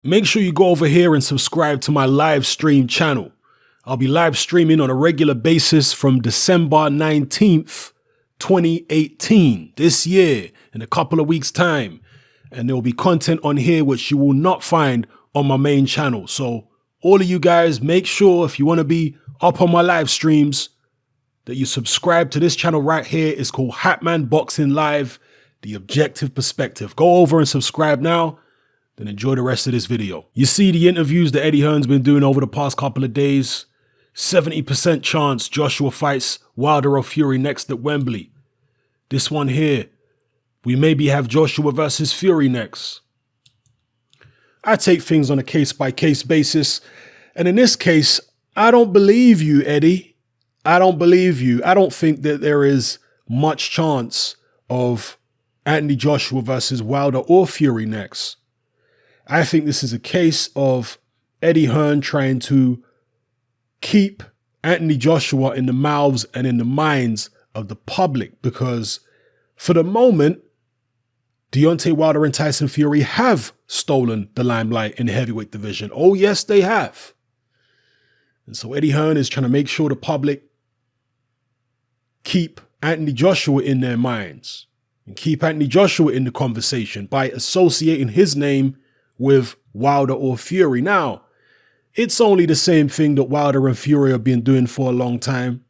make sure you go over here and subscribe to my live stream channel. I'll be live streaming on a regular basis from December 19th, 2018, this year, in a couple of weeks' time. And there will be content on here which you will not find on my main channel. So all of you guys, make sure if you want to be up on my live streams that you subscribe to this channel right here. It's called Hatman Boxing Live, The Objective Perspective. Go over and subscribe now, then enjoy the rest of this video. You see the interviews that Eddie Hearn's been doing over the past couple of days. 70% chance Joshua fights Wilder or Fury next at Wembley. This one here, we maybe have Joshua versus Fury next. I take things on a case-by-case basis. And in this case, I don't believe you, Eddie. I don't believe you. I don't think that there is much chance of Anthony Joshua versus Wilder or Fury next. I think this is a case of Eddie Hearn trying to keep Anthony Joshua in the mouths and in the minds of the public, because for the moment, Deontay Wilder and Tyson Fury have stolen the limelight in the heavyweight division. Oh, yes, they have. And so Eddie Hearn is trying to make sure the public keep Anthony Joshua in their minds and keep Anthony Joshua in the conversation by associating his name with Wilder or Fury. Now, it's only the same thing that Wilder and Fury have been doing for a long time.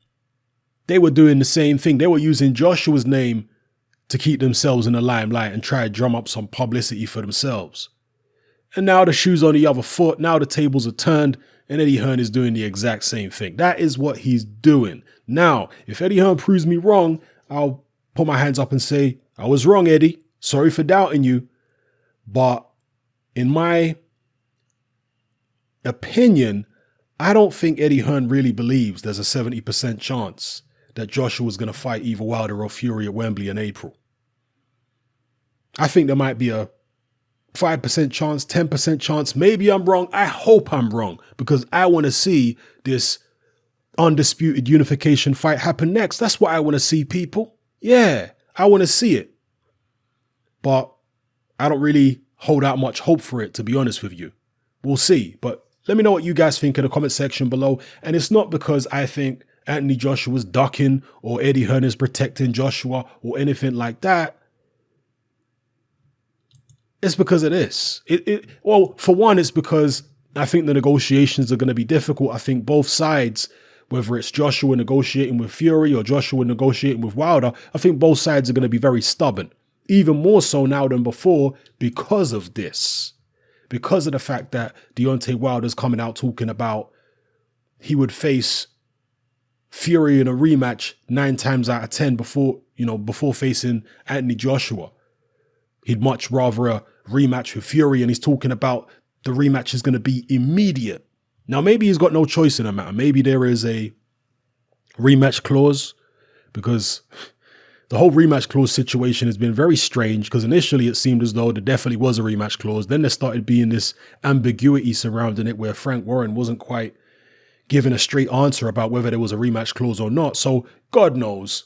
They were doing the same thing. They were using Joshua's name to keep themselves in the limelight and try to drum up some publicity for themselves. And now the shoe's on the other foot. Now the tables are turned and Eddie Hearn is doing the exact same thing. That is what he's doing. Now, if Eddie Hearn proves me wrong, I'll put my hands up and say, I was wrong, Eddie. Sorry for doubting you. But in my opinion, I don't think Eddie Hearn really believes there's a 70% chance that Joshua is going to fight either Wilder or Fury at Wembley in April. I think there might be a 5% chance, 10% chance. Maybe I'm wrong. I hope I'm wrong, because I want to see this undisputed unification fight happen next. That's what I want to see, people. Yeah, I want to see it. But I don't really hold out much hope for it, to be honest with you. We'll see. But let me know what you guys think in the comment section below. And it's not because I think Anthony Joshua's ducking or Eddie Hearn is protecting Joshua or anything like that. It's because of this. Well, for one, it's because I think the negotiations are going to be difficult. I think both sides, whether it's Joshua negotiating with Fury or Joshua negotiating with Wilder, I think both sides are going to be very stubborn. Even more so now than before because of this. Because of the fact that Deontay Wilder's coming out talking about he would face Fury in a rematch 9 times out of 10 before facing Anthony Joshua. He'd much rather a rematch with Fury, and he's talking about the rematch is going to be immediate. Now, maybe he's got no choice in the matter. Maybe there is a rematch clause, because the whole rematch clause situation has been very strange, because initially it seemed as though there definitely was a rematch clause. Then there started being this ambiguity surrounding it where Frank Warren wasn't quite giving a straight answer about whether there was a rematch clause or not. So God knows.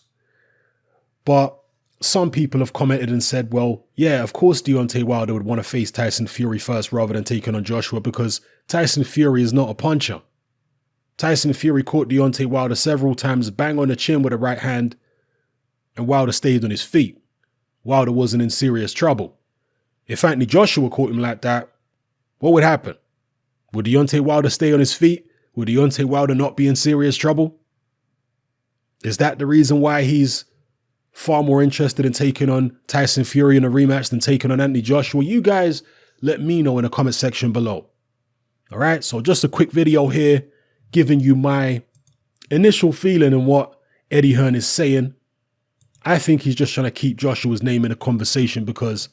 But some people have commented and said, well, yeah, of course Deontay Wilder would want to face Tyson Fury first rather than taking on Joshua, because Tyson Fury is not a puncher. Tyson Fury caught Deontay Wilder several times, bang on the chin with a right hand, and Wilder stayed on his feet. Wilder wasn't in serious trouble. If Anthony Joshua caught him like that, what would happen? Would Deontay Wilder stay on his feet? Would Deontay Wilder not be in serious trouble? Is that the reason why he's far more interested in taking on Tyson Fury in a rematch than taking on Anthony Joshua? You guys let me know in the comment section below. All right, so just a quick video here giving you my initial feeling and what Eddie Hearn is saying. I think he's just trying to keep Joshua's name in the conversation because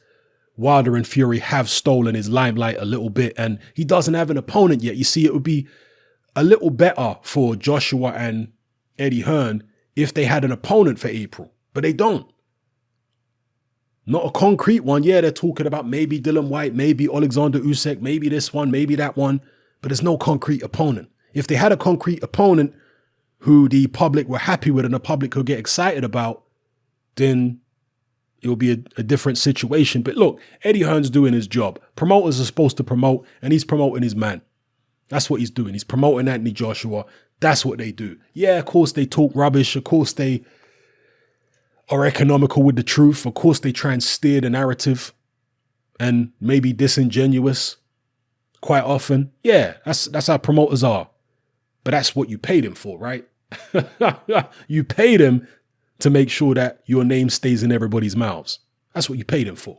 Wilder and Fury have stolen his limelight a little bit, and he doesn't have an opponent yet. You see, it would be a little better for Joshua and Eddie Hearn if they had an opponent for April, but they don't. Not a concrete one. Yeah, they're talking about maybe Dylan White, maybe Alexander Usyk, maybe this one, maybe that one, but there's no concrete opponent. If they had a concrete opponent who the public were happy with and the public could get excited about, then it will be a different situation. But look, Eddie Hearn's doing his job. Promoters are supposed to promote, and he's promoting his man. That's what he's doing. He's promoting Anthony Joshua. That's what they do. Yeah, of course they talk rubbish. Of course they are economical with the truth. Of course they try and steer the narrative and maybe disingenuous quite often. Yeah, that's how promoters are. But that's what you paid him for, right? You paid him to make sure that your name stays in everybody's mouths. That's what you paid him for.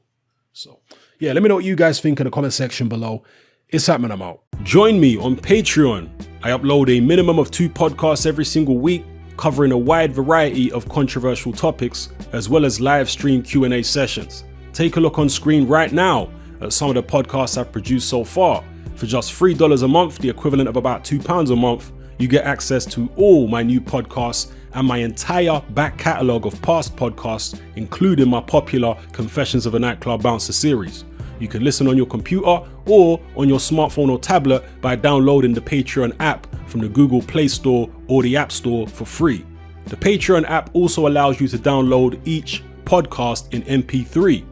So, yeah, let me know what you guys think in the comment section below. It's happening, I'm out. Join me on Patreon. I upload a minimum of 2 podcasts every single week, covering a wide variety of controversial topics, as well as live stream Q&A sessions. Take a look on screen right now at some of the podcasts I've produced so far. For just $3 a month, the equivalent of about £2 a month, you get access to all my new podcasts and my entire back catalogue of past podcasts, including my popular Confessions of a Nightclub Bouncer series. You can listen on your computer or on your smartphone or tablet by downloading the Patreon app from the Google Play Store or the App Store for free. The Patreon app also allows you to download each podcast in MP3.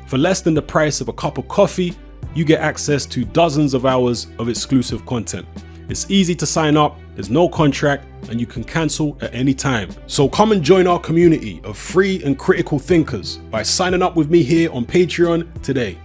For less than the price of a cup of coffee, you get access to dozens of hours of exclusive content. It's easy to sign up, there's no contract, and you can cancel at any time. So come and join our community of free and critical thinkers by signing up with me here on Patreon today.